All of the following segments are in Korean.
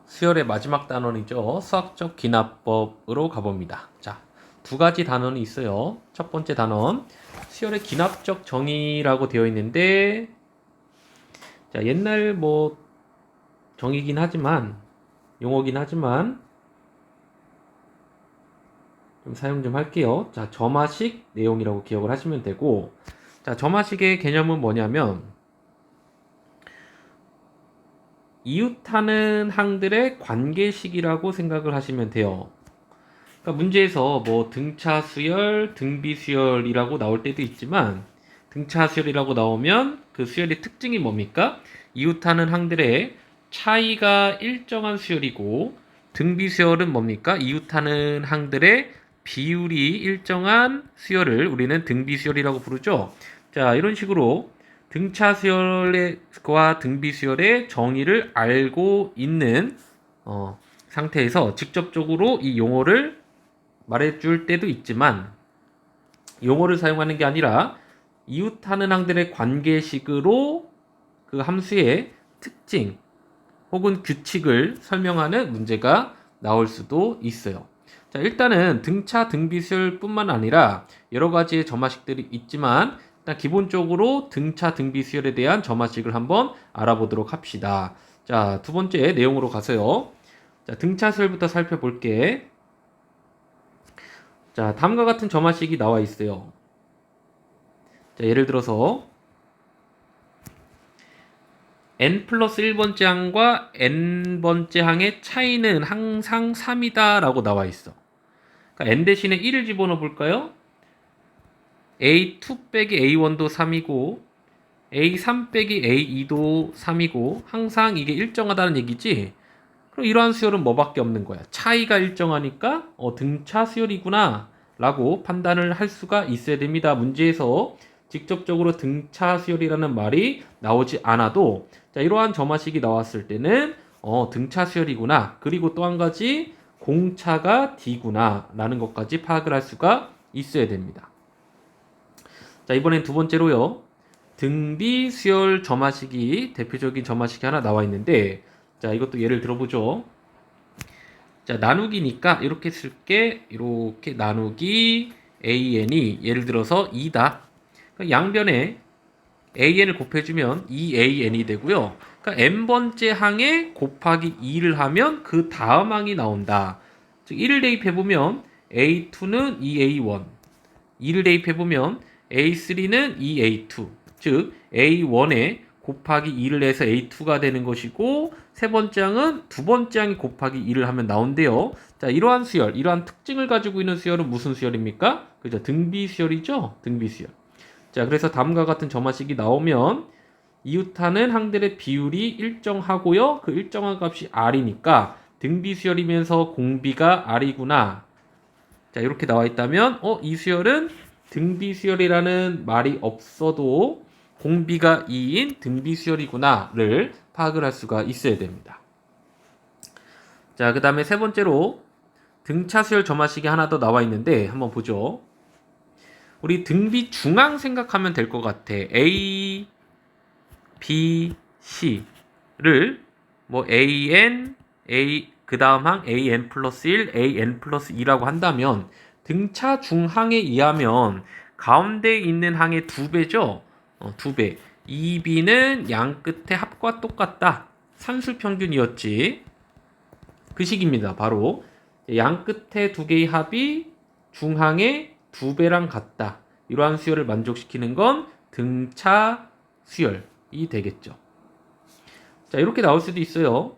수열의 마지막 단원이죠. 수학적 기납법으로 가봅니다. 자, 두 가지 단원이 있어요. 첫 번째 단원, 수열의 기납적 정의라고 되어 있는데, 자, 옛날 정의긴 하지만, 용어긴 하지만, 좀 사용 좀 할게요. 자, 점화식 내용이라고 기억을 하시면 되고, 자, 점화식의 개념은 뭐냐면, 이웃하는 항들의 관계식이라고 생각을 하시면 돼요. 그러니까 문제에서 등차 수열, 등비 수열이라고 나올 때도 있지만 등차 수열이라고 나오면 그 수열의 특징이 뭡니까? 이웃하는 항들의 차이가 일정한 수열이고 등비 수열은 뭡니까? 이웃하는 항들의 비율이 일정한 수열을 우리는 등비 수열이라고 부르죠. 자, 이런 식으로 등차 수열과 등비 수열의 정의를 알고 있는 상태에서 직접적으로 이 용어를 말해줄 때도 있지만 용어를 사용하는 게 아니라 이웃하는 항들의 관계식으로 그 함수의 특징 혹은 규칙을 설명하는 문제가 나올 수도 있어요. 자, 일단은 등차 등비수열 뿐만 아니라 여러 가지의 점화식들이 있지만 일단 기본적으로 등차 등비수열에 대한 점화식을 한번 알아보도록 합시다. 자, 두 번째 내용으로 가서요. 자, 등차 수열부터 살펴볼게. 자, 다음과 같은 점화식이 나와 있어요. 자, 예를 들어서 n 플러스 1번째 항과 n번째 항의 차이는 항상 3이다 라고 나와 있어. 그러니까 n 대신에 1을 집어넣어 볼까요? a2 빼기 a1도 3이고 a3 빼기 a2도 3이고 항상 이게 일정하다는 얘기지. 그럼 이러한 수열은 뭐밖에 없는 거야? 차이가 일정하니까 등차 수열이구나 라고 판단을 할 수가 있어야 됩니다. 문제에서 직접적으로 등차 수열이라는 말이 나오지 않아도 자, 이러한 점화식이 나왔을 때는 등차 수열이구나, 그리고 또 한 가지 공차가 D구나 라는 것까지 파악을 할 수가 있어야 됩니다. 자, 이번엔 두 번째로요. 등비 수열 점화식이 대표적인 점화식이 하나 나와 있는데, 자, 이것도 예를 들어보죠. 자, 나누기니까 이렇게 쓸게. 이렇게 나누기 an이 예를 들어서 2다. 양변에 an을 곱해주면 2an이 되고요. 그러니까 n번째 항에 곱하기 2를 하면 그 다음 항이 나온다. 즉 1을 대입해보면 a2는 2a1, 2를 대입해보면 a3는 2a2, 즉 a1에 곱하기 2를 해서 a2가 되는 것이고, 세 번째 항은 두 번째 항이 곱하기 2를 하면 나온대요. 자, 이러한 수열, 이러한 특징을 가지고 있는 수열은 무슨 수열입니까? 그죠? 등비 수열이죠? 등비 수열. 자, 그래서 다음과 같은 점화식이 나오면 이웃하는 항들의 비율이 일정하고요. 그 일정한 값이 R이니까 등비 수열이면서 공비가 R이구나. 자, 이렇게 나와 있다면 이 수열은 등비 수열이라는 말이 없어도 공비가 2인 등비 수열이구나를 파악을 할 수가 있어야 됩니다. 자, 그 다음에 세 번째로 등차 수열 점화식이 하나 더 나와 있는데 한번 보죠. 우리 등비 중항 생각하면 될 것 같아. A, B, C를 AN, 그 다음 항 AN 플러스 1, AN 플러스 2라고 한다면 등차 중항에 의하면 가운데 있는 항의 2배죠? 2배. 2B는 양 끝의 합과 똑같다. 산술평균이었지. 그 식입니다. 바로 양 끝의 두 개의 합이 중항의 2배랑 같다. 이러한 수열을 만족시키는 건 등차 수열이 되겠죠. 자, 이렇게 나올 수도 있어요.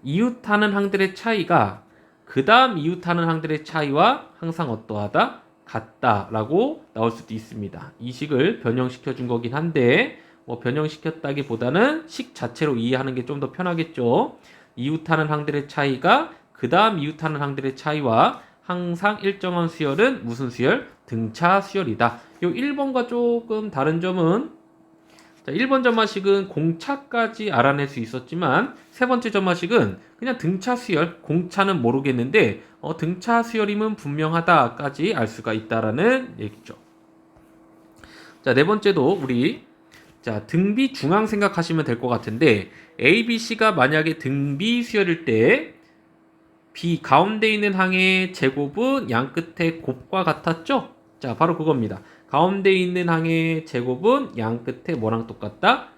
이웃하는 항들의 차이가 그 다음 이웃하는 항들의 차이와 항상 어떠하다? 같다라고 나올 수도 있습니다. 이 식을 변형시켜 준 거긴 한데 변형시켰다기보다는 식 자체로 이해하는 게 좀 더 편하겠죠. 이웃하는 항들의 차이가 그 다음 이웃하는 항들의 차이와 항상 일정한 수열은 무슨 수열? 등차 수열이다. 요 1번과 조금 다른 점은, 자, 1번 점화식은 공차까지 알아낼 수 있었지만 세 번째 점화식은 그냥 등차 수열, 공차는 모르겠는데 등차 수열임은 분명하다까지 알 수가 있다라는 얘기죠. 자, 네 번째도 우리 자, 등비 중앙 생각하시면 될 것 같은데 A, B, C가 만약에 등비 수열일 때 B 가운데 있는 항의 제곱은 양 끝에 곱과 같았죠? 자, 바로 그겁니다. 가운데 있는 항의 제곱은 양 끝에 뭐랑 똑같다?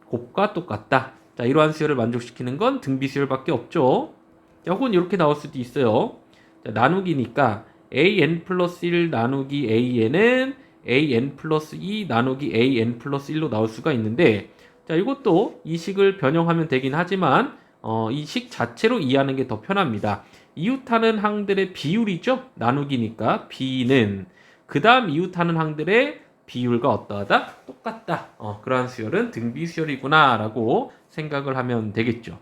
곱과 똑같다. 자, 이러한 수열을 만족시키는 건 등비 수열밖에 없죠. 자, 혹은 이렇게 나올 수도 있어요. 자, 나누기니까 an 플러스 1 나누기 an은 an 플러스 2 나누기 an 플러스 1로 나올 수가 있는데, 자, 이것도 이 식을 변형하면 되긴 하지만 이 식 자체로 이해하는 게 더 편합니다. 이웃하는 항들의 비율이죠. 나누기니까 b는 그 다음 이웃하는 항들의 비율과 어떠하다? 똑같다. 그러한 수열은 등비 수열이구나 라고 생각을 하면 되겠죠.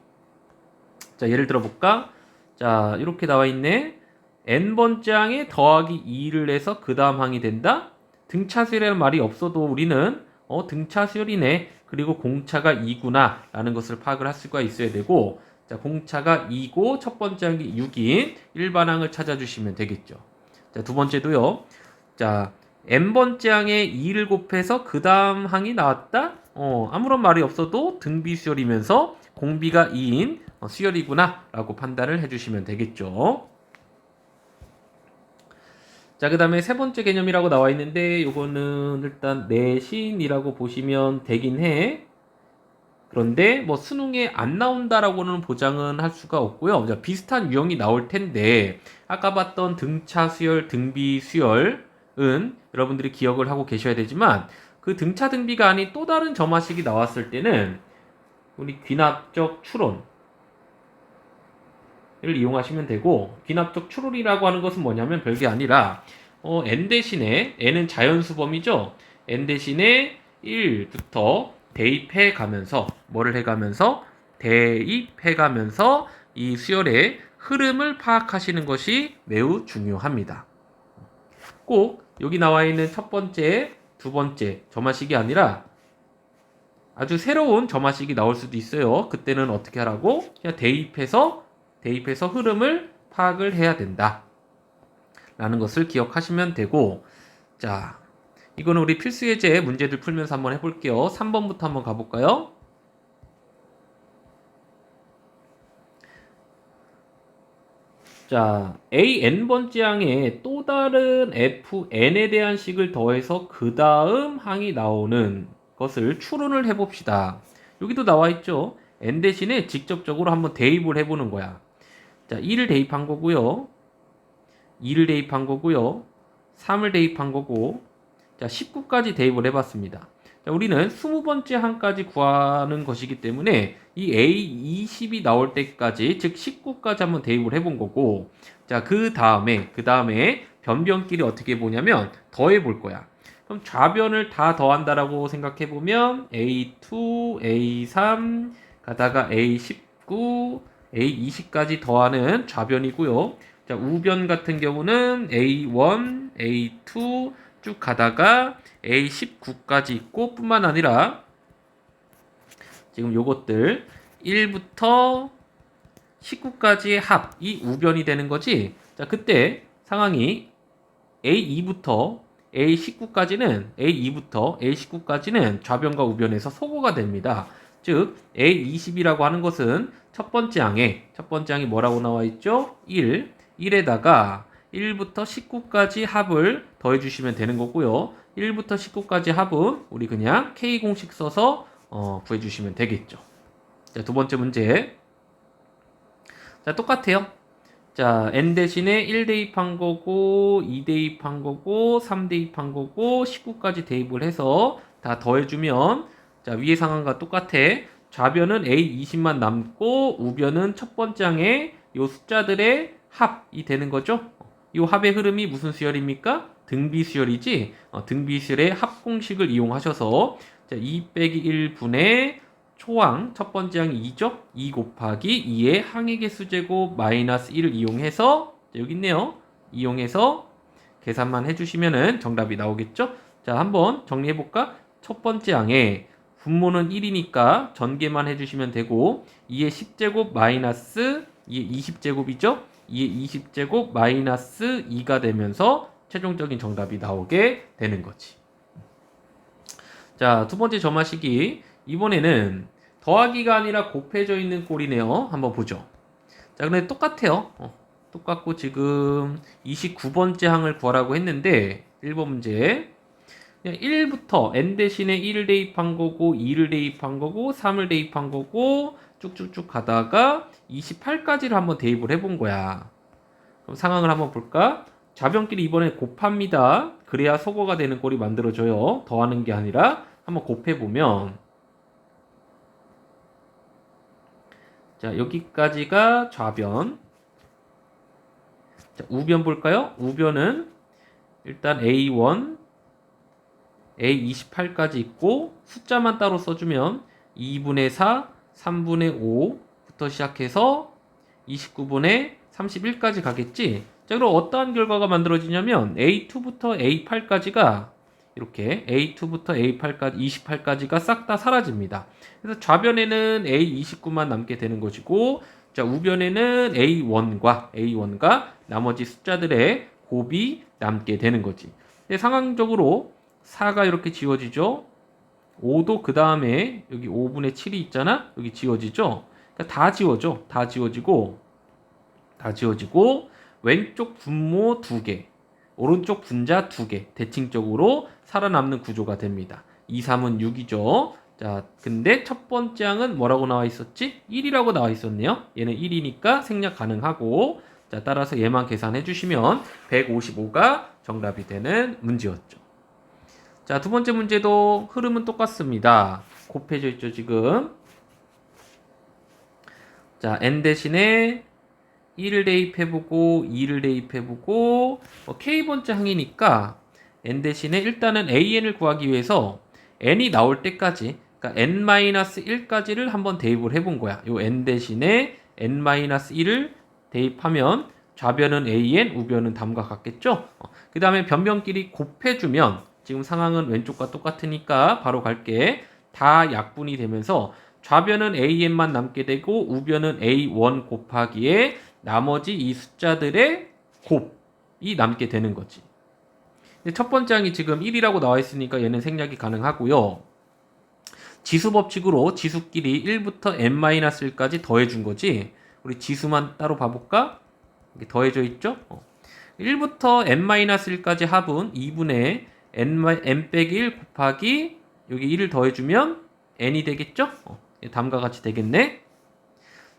자, 예를 들어 볼까? 자, 이렇게 나와 있네. n번째 항에 더하기 2를 해서 그 다음 항이 된다? 등차수열이라는 말이 없어도 우리는 등차수열이네. 그리고 공차가 2구나 라는 것을 파악을 할 수가 있어야 되고, 자, 공차가 2고 첫 번째 항이 6인 일반항을 찾아주시면 되겠죠. 자, 두 번째도요. 자, n번째 항에 2를 곱해서 그 다음 항이 나왔다? 아무런 말이 없어도 등비 수열이면서 공비가 2인 수열이구나 라고 판단을 해주시면 되겠죠. 자, 그 다음에 세 번째 개념이라고 나와 있는데 요거는 일단 내신이라고 보시면 되긴 해. 그런데 뭐 수능에 안 나온다라고는 보장은 할 수가 없고요. 자, 비슷한 유형이 나올 텐데 아까 봤던 등차 수열, 등비 수열은 여러분들이 기억을 하고 계셔야 되지만 그 등차 등비가 아닌 또 다른 점화식이 나왔을 때는 우리 귀납적 추론을 이용하시면 되고, 귀납적 추론이라고 하는 것은 뭐냐면 별게 아니라 n 대신에 n은 자연수범이죠. n 대신에 1부터 대입해 가면서 뭐를 해가면서 대입해 가면서 이 수열의 흐름을 파악하시는 것이 매우 중요합니다. 꼭 여기 나와 있는 첫 번째, 두 번째 점화식이 아니라 아주 새로운 점화식이 나올 수도 있어요. 그때는 어떻게 하라고? 그냥 대입해서 흐름을 파악을 해야 된다 라는 것을 기억하시면 되고, 자, 이거는 우리 필수 예제 문제들 풀면서 한번 해볼게요. 3번부터 한번 가볼까요? 자, AN번째 항에 또 다른 FN에 대한 식을 더해서 그 다음 항이 나오는 것을 추론을 해봅시다. 여기도 나와 있죠. N 대신에 직접적으로 한번 대입을 해보는 거야. 자, 1을 대입한 거고요. 2를 대입한 거고요. 3을 대입한 거고, 자, 19까지 대입을 해봤습니다. 자, 우리는 20번째 항까지 구하는 것이기 때문에 이 A20이 나올 때까지, 즉 19까지 한번 대입을 해본 거고, 자, 그 다음에 변변끼리 어떻게 보냐면 더해 볼 거야. 그럼 좌변을 다 더한다라고 생각해 보면 A2, A3 가다가 A19, A20까지 더하는 좌변이고요. 자, 우변 같은 경우는 A1, A2 쭉 가다가 A19까지 있고, 뿐만 아니라 지금 요것들 1부터 19까지의 합이 우변이 되는 거지. 자, 그때 상황이 A2부터 A19까지는 좌변과 우변에서 소거가 됩니다. 즉 A20이라고 하는 것은 첫 번째 항이 뭐라고 나와 있죠? 1에다가 1부터 19까지 합을 더해주시면 되는 거고요. 1부터 19까지 합은 우리 그냥 K 공식 써서 구해주시면 되겠죠. 자, 두 번째 문제. 자, 똑같아요. 자, n 대신에 1 대입한 거고, 2 대입한 거고, 3 대입한 거고, 19까지 대입을 해서 다 더해주면, 자, 위의 상황과 똑같아. 좌변은 A20만 남고, 우변은 첫 번째 항에 요 숫자들의 합이 되는 거죠. 이 합의 흐름이 무슨 수열입니까? 등비 수열이지. 등비 수열의 합 공식을 이용하셔서, 자, 2 빼기 1분의 초항 첫 번째 항이 2죠. 2 곱하기 2의 항의 개수 제곱 마이너스 1을 이용해서, 자, 여기 있네요. 이용해서 계산만 해주시면은 정답이 나오겠죠. 자, 한번 정리해볼까? 첫 번째 항에 분모는 1이니까 전개만 해주시면 되고, 2의 10제곱 마이너스 2의 20제곱이죠. 2의 20제곱 마이너스 2가 되면서 최종적인 정답이 나오게 되는 거지. 자, 두 번째 점화식이 이번에는 더하기가 아니라 곱해져 있는 꼴이네요. 한번 보죠. 자, 근데 똑같아요. 똑같고 지금 29번째 항을 구하라고 했는데 1번 문제 그냥 1부터 n 대신에 1을 대입한 거고 2를 대입한 거고 3을 대입한 거고 쭉쭉쭉 가다가 28까지를 한번 대입을 해본 거야. 그럼 상황을 한번 볼까? 좌변끼리 이번에 곱합니다. 그래야 소거가 되는 꼴이 만들어져요. 더하는 게 아니라 한번 곱해보면 자, 여기까지가 좌변. 자, 우변 볼까요? 우변은 일단 A1, A28까지 있고 숫자만 따로 써주면 2분의 4, 3분의 5부터 시작해서 29분의 31까지 가겠지? 자, 그럼 어떠한 결과가 만들어지냐면 A2부터 A8까지가 이렇게 A2부터 A8까지 28까지가 싹 다 사라집니다. 그래서 좌변에는 A29만 남게 되는 것이고 자, 우변에는 A1과 나머지 숫자들의 곱이 남게 되는 거지. 근데 상황적으로 4가 이렇게 지워지죠. 5도 그 다음에 여기 5분의 7이 있잖아. 여기 지워지죠. 그러니까 다 지워져. 다 지워지고 왼쪽 분모 2개, 오른쪽 분자 2개 대칭적으로 살아남는 구조가 됩니다. 2, 3은 6이죠. 자, 근데 첫 번째 항은 뭐라고 나와 있었지? 1이라고 나와 있었네요. 얘는 1이니까 생략 가능하고 자, 따라서 얘만 계산해 주시면 155가 정답이 되는 문제였죠. 자, 두 번째 문제도 흐름은 똑같습니다. 곱해져 있죠, 지금. 자, n 대신에 1을 대입해보고 2를 대입해보고 k번째 항이니까 n 대신에 일단은 an을 구하기 위해서 n이 나올 때까지 그러니까 n-1까지를 한번 대입을 해본 거야. 요 n 대신에 n-1을 대입하면 좌변은 an, 우변은 다음과 같겠죠? 그 다음에 변변끼리 곱해주면 지금 상황은 왼쪽과 똑같으니까 바로 갈게. 다 약분이 되면서 좌변은 an만 남게 되고 우변은 a1 곱하기에 나머지 이 숫자들의 곱이 남게 되는 거지. 첫 번째 항이 지금 1이라고 나와 있으니까 얘는 생략이 가능하고요. 지수 법칙으로 지수끼리 1부터 n-1까지 더해준 거지. 우리 지수만 따로 봐볼까? 이게 더해져 있죠? 1부터 n-1까지 합은 2분의 n-1 곱하기 여기 1을 더해주면 n이 되겠죠? 다음과 같이 되겠네.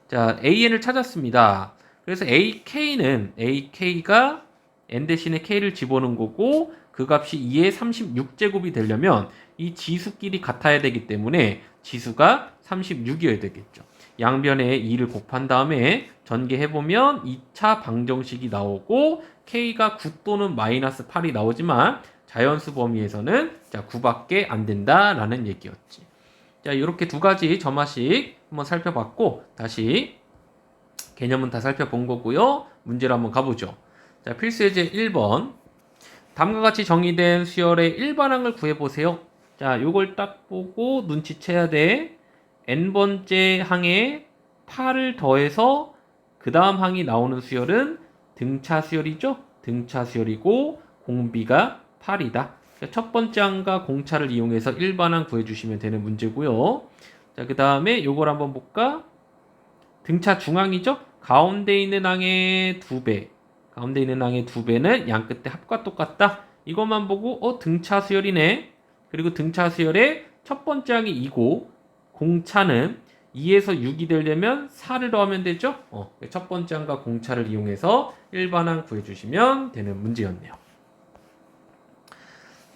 자, an을 찾았습니다. 그래서 ak가 n 대신에 k를 집어넣은 거고 그 값이 2의 36제곱이 되려면 이 지수끼리 같아야 되기 때문에 지수가 36이어야 되겠죠. 양변에 2를 곱한 다음에 전개해보면 2차 방정식이 나오고 k가 9 또는 마이너스 8이 나오지만 자연수 범위에서는 자 9밖에 안 된다라는 얘기였지. 자, 이렇게 두 가지 점화식 한번 살펴봤고 다시 개념은 다 살펴본 거고요. 문제로 한번 가보죠. 자, 필수예제 1번. 다음과 같이 정의된 수열의 일반항을 구해보세요. 자, 요걸 딱 보고 눈치채야 돼. n번째 항에 8을 더해서 그 다음 항이 나오는 수열은 등차 수열이죠. 등차 수열이고 공비가 8이다. 첫 번째 항과 공차를 이용해서 일반항 구해주시면 되는 문제고요. 자, 그 다음에 요걸 한번 볼까? 등차 중항이죠. 가운데 있는 항의 2배. 가운데 있는 항의 2배는 양 끝에 합과 똑같다. 이것만 보고 등차 수열이네. 그리고 등차 수열의 첫 번째 항이 2고 공차는 2에서 6이 되려면 4를 더하면 되죠. 첫 번째 항과 공차를 이용해서 일반항 구해주시면 되는 문제였네요.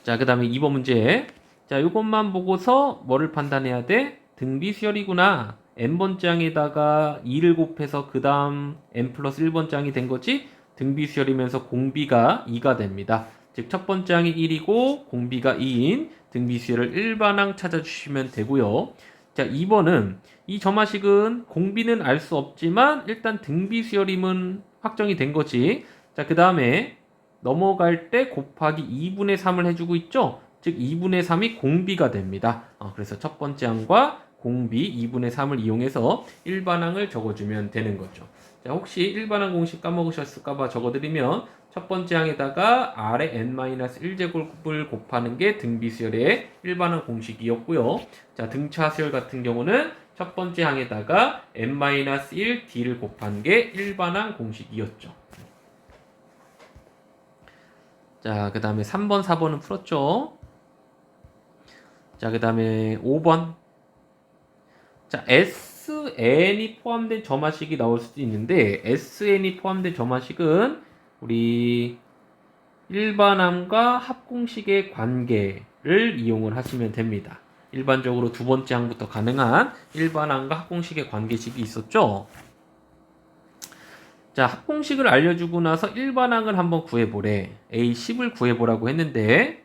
자, 그 다음에 2번 문제. 자, 이것만 보고서 뭐를 판단해야 돼? 등비수열이구나. n번째 항에다가 2를 곱해서 그 다음 n 플러스 1번째 항이 된 거지? 등비수열이면서 공비가 2가 됩니다. 즉, 첫 번째 항이 1이고 공비가 2인 등비수열을 일반항 찾아주시면 되고요. 자, 2번은 이 점화식은 공비는 알 수 없지만 일단 등비수열임은 확정이 된 거지. 자, 그 다음에 넘어갈 때 곱하기 2분의 3을 해주고 있죠. 즉 2분의 3이 공비가 됩니다. 그래서 첫 번째 항과 공비 2분의 3을 이용해서 일반항을 적어주면 되는 거죠. 자, 혹시 일반항 공식 까먹으셨을까봐 적어드리면 첫 번째 항에다가 R의 n-1제곱을 곱하는 게 등비 수열의 일반항 공식이었고요. 자, 등차 수열 같은 경우는 첫 번째 항에다가 n-1d를 곱한 게 일반항 공식이었죠. 자, 그 다음에 3번, 4번은 풀었죠. 자, 그 다음에 5번. 자, SN이 포함된 점화식이 나올 수도 있는데, SN이 포함된 점화식은 우리 일반항과 합공식의 관계를 이용을 하시면 됩니다. 일반적으로 두 번째 항부터 가능한 일반항과 합공식의 관계식이 있었죠. 자, 합공식을 알려주고 나서 일반항을 한번 구해보래. A10을 구해보라고 했는데,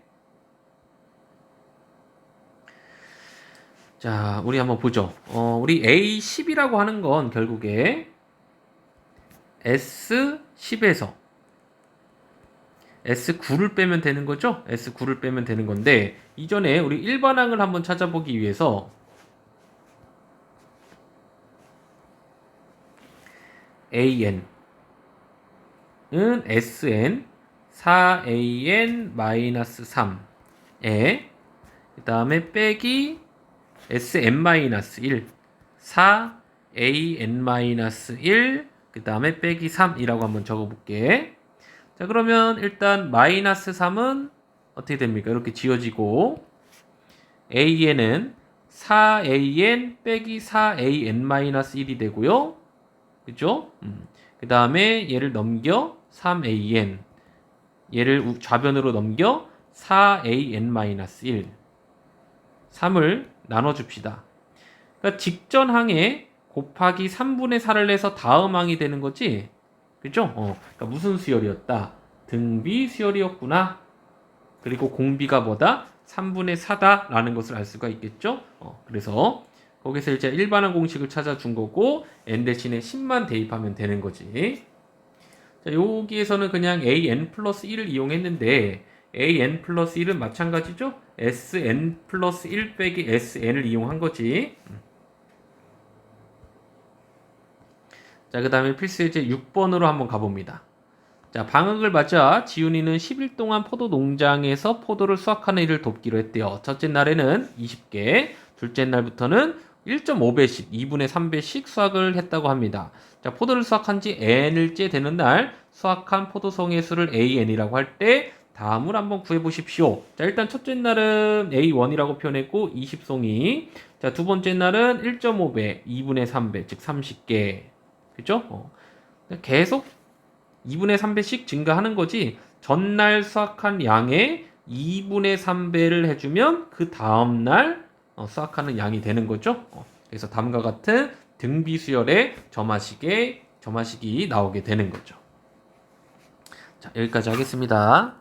자, 우리 한번 보죠. 우리 A10이라고 하는 건 결국에 S10에서 S9를 빼면 되는 거죠? S9를 빼면 되는 건데, 이전에 우리 일반항을 한번 찾아보기 위해서 AN은 SN 4AN-3에 그 다음에 빼기 SN-1 4AN-1 그 다음에 빼기 3이라고 한번 적어볼게. 자, 그러면 일단 마이너스 3은 어떻게 됩니까? 이렇게 지워지고 AN은 4AN 빼기 4AN-1이 되고요. 그죠? 그 다음에 얘를 넘겨 3AN 얘를 좌변으로 넘겨 4AN-1 3을 나눠줍시다. 그러니까 직전 항에 곱하기 3분의 4를 내서 다음 항이 되는 거지. 그죠? 그러니까 무슨 수열이었다? 등비 수열이었구나. 그리고 공비가 뭐다? 3분의 4다 라는 것을 알 수가 있겠죠? 그래서 거기서 이제 일반항 공식을 찾아준 거고 n 대신에 10만 대입하면 되는 거지. 자, 여기에서는 그냥 an 플러스 1을 이용했는데 an 플러스 1은 마찬가지죠? sn 플러스 1 빼기 sn을 이용한 거지. 자, 그 다음에 필수 예제 6번으로 한번 가봅니다. 자, 방학을 맞아 지훈이는 10일 동안 포도 농장에서 포도를 수확하는 일을 돕기로 했대요. 첫째 날에는 20개, 둘째 날부터는 1.5배씩, 2분의 3배씩 수확을 했다고 합니다. 자, 포도를 수확한 지 n일째 되는 날 수확한 포도송의 수를 an이라고 할 때 다음을 한번 구해보십시오. 자, 일단 첫째 날은 a1이라고 표현했고 20송이. 자, 두 번째 날은 1.5배, 2분의 3배, 즉 30개. 그죠? 계속 2분의 3배씩 증가하는 거지. 전날 수확한 양의 2분의 3배를 해주면 그 다음날 수확하는 양이 되는 거죠. 그래서 다음과 같은 등비수열의 점화식이 나오게 되는 거죠. 자, 여기까지 하겠습니다.